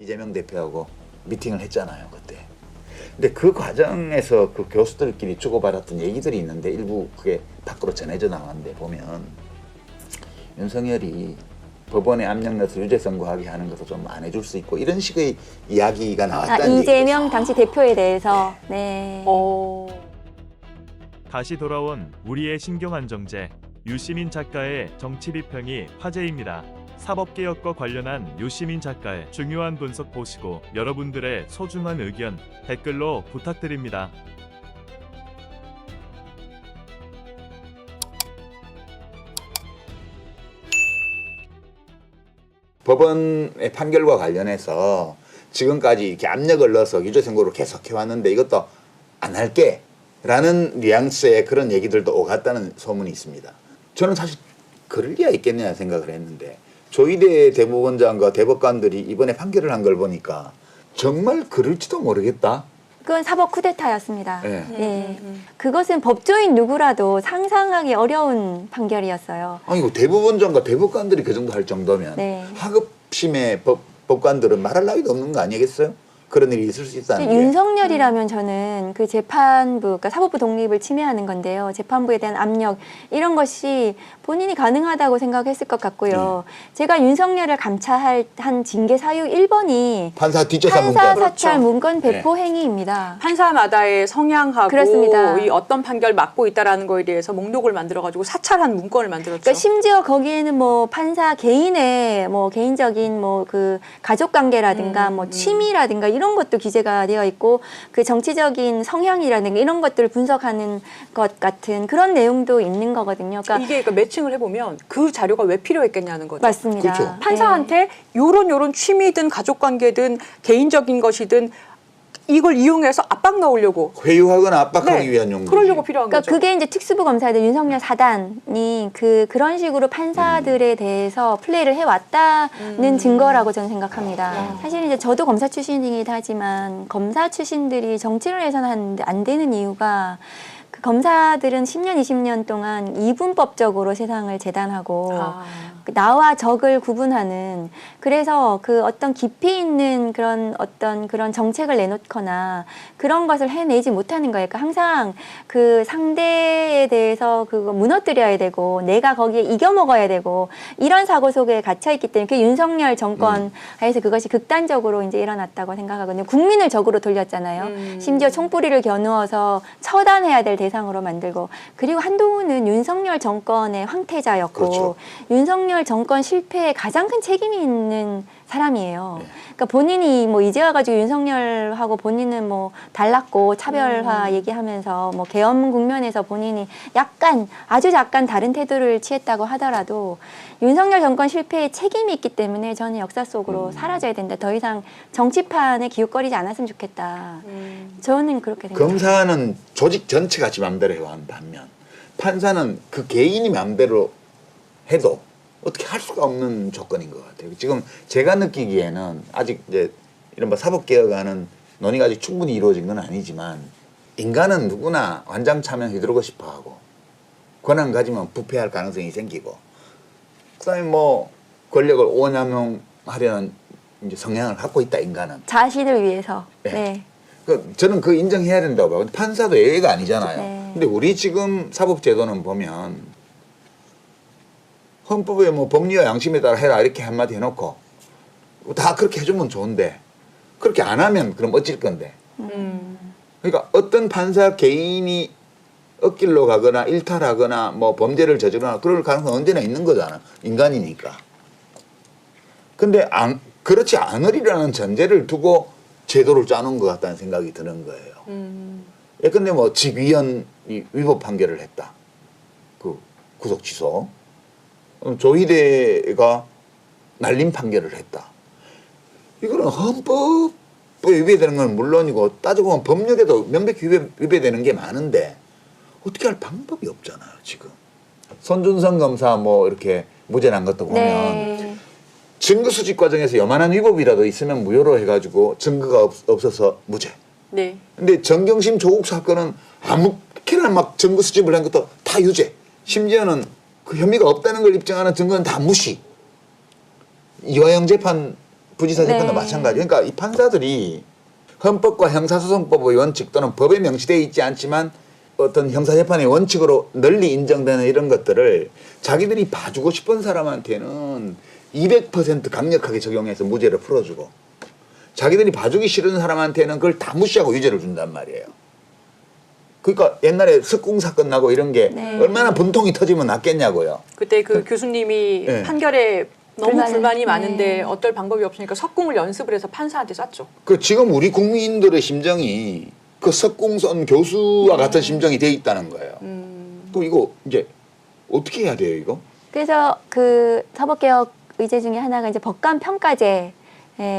이재명 대표하고 미팅을 했잖아요, 그때. 근데 그 과정에서 그 교수들끼리 주고받았던 얘기들이 있는데 일부 그게 밖으로 전해져 나왔는데 보면 윤석열이 법원에 압력 넣어서 유죄 선고하게 하는 것도 좀 안 해줄 수 있고 이런 식의 이야기가 나왔다는 이재명 얘기죠. 당시 대표에 대해서 네. 다시 돌아온 우리의 신경안정제 유시민 작가의 정치 비평이 화제입니다. 사법개혁과 관련한 유시민 작가의 중요한 분석 보시고 여러분들의 소중한 의견 댓글로 부탁드립니다. 법원의 판결과 관련해서 지금까지 이렇게 압력을 넣어서 유죄 선고를 계속 해왔는데 이것도 안 할게 라는 뉘앙스의 그런 얘기들도 오갔다는 소문이 있습니다. 저는 사실 그럴 리가 있겠냐 생각을 했는데 조희대 대법원장과 대법관들이 이번에 판결을 한 걸 보니까 정말 그럴지도 모르겠다. 그건 사법 쿠데타였습니다. 네. 네. 그것은 법조인 누구라도 상상하기 어려운 판결이었어요. 아니 그 대법원장과 대법관들이 그 정도 할 정도면 네. 하급심의 법관들은 말할 나위도 없는 거 아니겠어요? 그런 일이 있을 수 있다는 게. 윤석열이라면 저는 그 재판부, 그러니까 사법부 독립을 침해하는 건데요. 재판부에 대한 압력 이런 것이 본인이 가능하다고 생각했을 것 같고요. 제가 윤석열을 감찰한 징계 사유 1번이 판사 뒷조사 문건. 판사 사찰 그렇죠. 문건 배포 행위입니다. 판사마다의 성향하고 그렇습니다. 이 어떤 판결 맡고 있다라는 거에 대해서 목록을 만들어가지고 사찰한 문건을 만들었죠. 그러니까 심지어 거기에는 뭐 판사 개인의 뭐 개인적인 뭐 그 가족 관계라든가 뭐 취미라든가 이런 것도 기재가 되어 있고 그 정치적인 성향이라든가 이런 것들을 분석하는 것 같은 그런 내용도 있는 거거든요. 그러니까 이게 그러니까 매칭을 해보면 그 자료가 왜 필요했겠냐는 거죠. 맞습니다. 그렇죠. 판사한테 요런 취미든 가족관계든 개인적인 것이든 이걸 이용해서 압박 넣으려고 회유하거나 압박하기 네, 위한 용도지. 그러려고 필요한 그러니까 거죠. 그게 이제 특수부 검사들 윤석열 사단이 그런 식으로 판사들에 대해서 플레이를 해왔다는 증거라고 저는 생각합니다. 사실 이제 저도 검사 출신이기도 하지만 검사 출신들이 정치를 해서는 안 되는 이유가 그 검사들은 10년, 20년 동안 이분법적으로 세상을 재단하고 나와 적을 구분하는 그래서 그 어떤 깊이 있는 그런 어떤 그런 정책을 내놓거나 그런 것을 해내지 못하는 거예요. 그러니까 항상 그 상대에 대해서 그거 무너뜨려야 되고 내가 거기에 이겨 먹어야 되고 이런 사고 속에 갇혀 있기 때문에 그 윤석열 정권 하에서 그것이 극단적으로 이제 일어났다고 생각하거든요. 국민을 적으로 돌렸잖아요. 심지어 총뿌리를 겨누어서 처단해야 될 대상으로 만들고 그리고 한동훈은 윤석열 정권의 황태자였고 그렇죠. 윤석열 정권 실패에 가장 큰 책임이 있는 사람이에요. 그러니까 본인이 뭐 이제 와가지고 윤석열하고 본인은 뭐 달랐고 차별화 얘기하면서 뭐 계엄 국면에서 본인이 약간 아주 약간 다른 태도를 취했다고 하더라도 윤석열 정권 실패에 책임이 있기 때문에 저는 역사 속으로 사라져야 된다. 더 이상 정치판에 기웃거리지 않았으면 좋겠다. 저는 그렇게 생각합니다. 검사는 조직 전체가 지 맘대로 해와한 반면 판사는 그 개인이 맘대로 해도 어떻게 할 수가 없는 조건인 것 같아요. 지금 제가 느끼기에는 아직 이제 이런 뭐 사법개혁안은 논의가 아직 충분히 이루어진 건 아니지만 인간은 누구나 완장차명 휘두르고 싶어하고 권한 가지면 부패할 가능성이 생기고 그다음에 뭐 권력을 오남용하려는 이제 성향을 갖고 있다 인간은. 자신을 위해서. 네. 네. 저는 그 인정해야 된다고 봐요. 판사도 예외가 아니잖아요. 네. 근데 우리 지금 사법제도는 보면 헌법에 뭐 법리와 양심에 따라 해라 이렇게 한마디 해놓고 다 그렇게 해주면 좋은데 그렇게 안 하면 그럼 어쩔 건데. 그러니까 어떤 판사 개인이 엇길로 가거나 일탈하거나 뭐 범죄를 저지르거나 그럴 가능성은 언제나 있는 거잖아. 인간이니까. 근데 그렇지 않으리라는 전제를 두고 제도를 짜놓은 것 같다는 생각이 드는 거예요. 예컨대 뭐 직위원이 위법 판결을 했다. 그 구속 취소. 조희대가 날림 판결을 했다. 이거는 헌법에 위배되는 건 물론이고 따지고 보면 법률에도 명백히 위배되는 게 많은데 어떻게 할 방법이 없잖아요 지금. 손준성 검사 뭐 이렇게 무죄 난 것도 보면 네. 증거 수집 과정에서 요만한 위법이라도 있으면 무효로 해가지고 증거가 없어서 무죄. 네. 근데 정경심 조국 사건은 아무렇게나 막 증거 수집을 한 것도 다 유죄. 심지어는 그 혐의가 없다는 걸 입증하는 증거는 다 무시. 이화영 재판 부지사 재판도 네. 마찬가지. 그러니까 이 판사들이 헌법과 형사소송법의 원칙 또는 법에 명시되어 있지 않지만 어떤 형사재판의 원칙으로 널리 인정되는 이런 것들을 자기들이 봐주고 싶은 사람한테는 200% 강력하게 적용해서 무죄를 풀어주고 자기들이 봐주기 싫은 사람한테는 그걸 다 무시하고 유죄를 준단 말이에요. 그러니까 옛날에 석궁 사건 나고 이런 게 네. 얼마나 분통이 터지면 낫겠냐고요. 그때 그 교수님이 네. 판결에 너무 불만이 많은데 네. 어떨 방법이 없으니까 석궁을 연습을 해서 판사한테 쐈죠. 그 지금 우리 국민들의 심정이 그 석궁 쏜 교수와 같은 심정이 돼 있다는 거예요. 그 이거 이제 어떻게 해야 돼요, 이거? 그래서 그 사법개혁 의제 중에 하나가 이제 법관 평가제.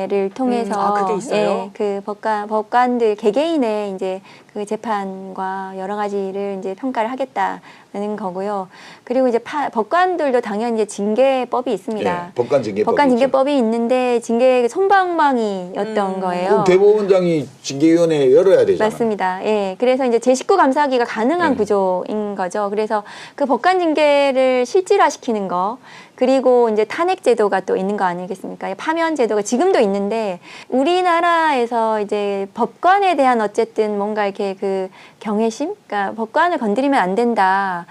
를 통해서 아, 그게 있어요? 예, 그 법관들 개개인의 이제 그 재판과 여러 가지를 이제 평가를 하겠다는 거고요. 그리고 이제 법관들도 당연히 이제 징계법이 있습니다. 예, 법관징계법이 법관 징계법이 있는데 징계 솜방망이였던 거예요. 그럼 대법원장이 징계위원회 열어야 되잖아요. 맞습니다. 예. 그래서 이제 제19 감사하기가 가능한 네. 구조인 거죠. 그래서 그 법관 징계를 실질화시키는 거, 그리고 이제 탄핵 제도가 또 있는 거 아니겠습니까? 파면 제도가 지금도 있는데 우리나라에서 이제 법관에 대한 어쨌든 뭔가 이렇게 그 경외심, 그러니까 법관을 건드리면 안 된다.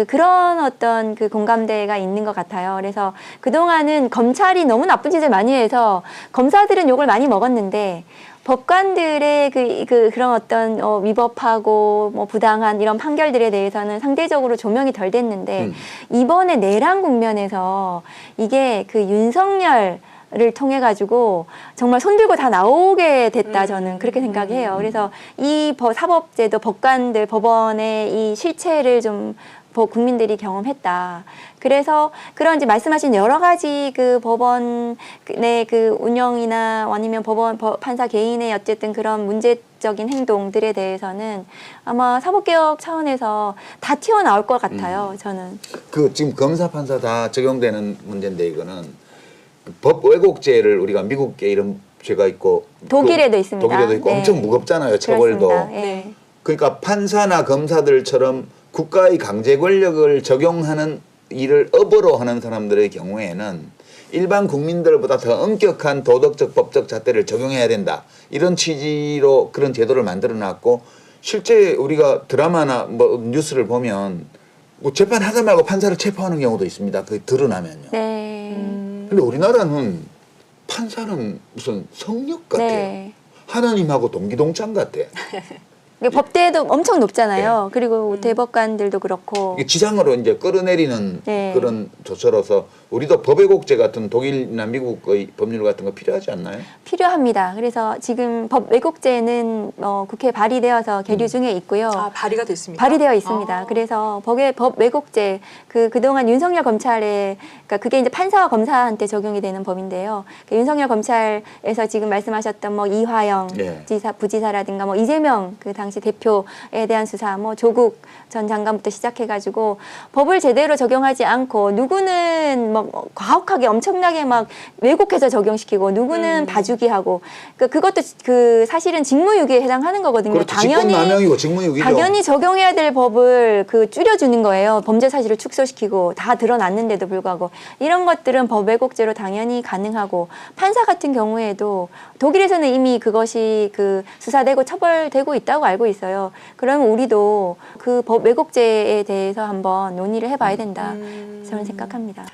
그런 어떤 그 공감대가 있는 것 같아요. 그래서 그동안은 검찰이 너무 나쁜 짓을 많이 해서 검사들은 욕을 많이 먹었는데 법관들의 그런 어떤 위법하고 뭐 부당한 이런 판결들에 대해서는 상대적으로 조명이 덜 됐는데 이번에 내란 국면에서 이게 그 윤석열을 통해 가지고 정말 손들고 다 나오게 됐다 저는 그렇게 생각해요. 그래서 이 사법제도 법관들 법원의 이 실체를 좀 국민들이 경험했다. 그래서 그런 이제 말씀하신 여러 가지 그 법원의 그 운영이나 아니면 판사 개인의 어쨌든 그런 문제적인 행동들에 대해서는 아마 사법개혁 차원에서 다 튀어나올 것 같아요. 저는. 그 지금 검사 판사 다 적용되는 문제인데 이거는 그 법 왜곡죄를 우리가 미국계 이런 죄가 있고 독일에도 있습니다. 독일에도 있고 네. 엄청 무겁잖아요. 처벌도. 그렇습니다. 예. 네. 그러니까 판사나 검사들처럼 국가의 강제 권력을 적용하는 일을 업으로 하는 사람들의 경우에는 일반 국민들보다 더 엄격한 도덕적 법적 잣대를 적용해야 된다. 이런 취지로 그런 제도를 만들어 놨고 실제 우리가 드라마나 뭐 뉴스를 보면 뭐 재판하다 말고 판사를 체포하는 경우도 있습니다. 그게 드러나면요. 네. 근데 우리나라는 판사는 무슨 성역 같아요. 네. 하나님하고 동기동창 같아. 법대도 엄청 높잖아요. 네. 그리고 대법관들도 그렇고. 이게 지상으로 이제 끌어내리는 네. 그런 조처로서 우리도 법왜곡죄 같은 독일이나 미국의 법률 같은 거 필요하지 않나요? 필요합니다. 그래서 지금 법 왜곡죄는 국회에 발의되어서 계류 중에 있고요. 아, 발의가 됐습니다. 발의되어 있습니다. 아. 그래서 법 왜곡죄 그동안 윤석열 검찰에 그러니까 그게 이제 판사와 검사한테 적용이 되는 법인데요. 윤석열 검찰에서 지금 말씀하셨던 뭐 이화영 예. 부지사라든가 뭐 이재명 그 당시 대표에 대한 수사, 뭐 조국 전 장관부터 시작해가지고 법을 제대로 적용하지 않고 누구는 막 과혹하게 엄청나게 막 왜곡해서 적용시키고 누구는 봐주기하고 그것도 그 사실은 직무유기에 해당하는 거거든요. 그렇죠. 직권남용이고 직무유기죠. 당연히 적용해야 될 법을 줄여주는 거예요. 범죄 사실을 축소시키고 다 드러났는데도 불구하고 이런 것들은 법 왜곡죄로 당연히 가능하고 판사 같은 경우에도 독일에서는 이미 그것이 수사되고 처벌되고 있다고 알고 있어요. 그러면 우리도 그 법 왜곡죄에 대해서 한번 논의를 해봐야 된다. 저는 생각합니다.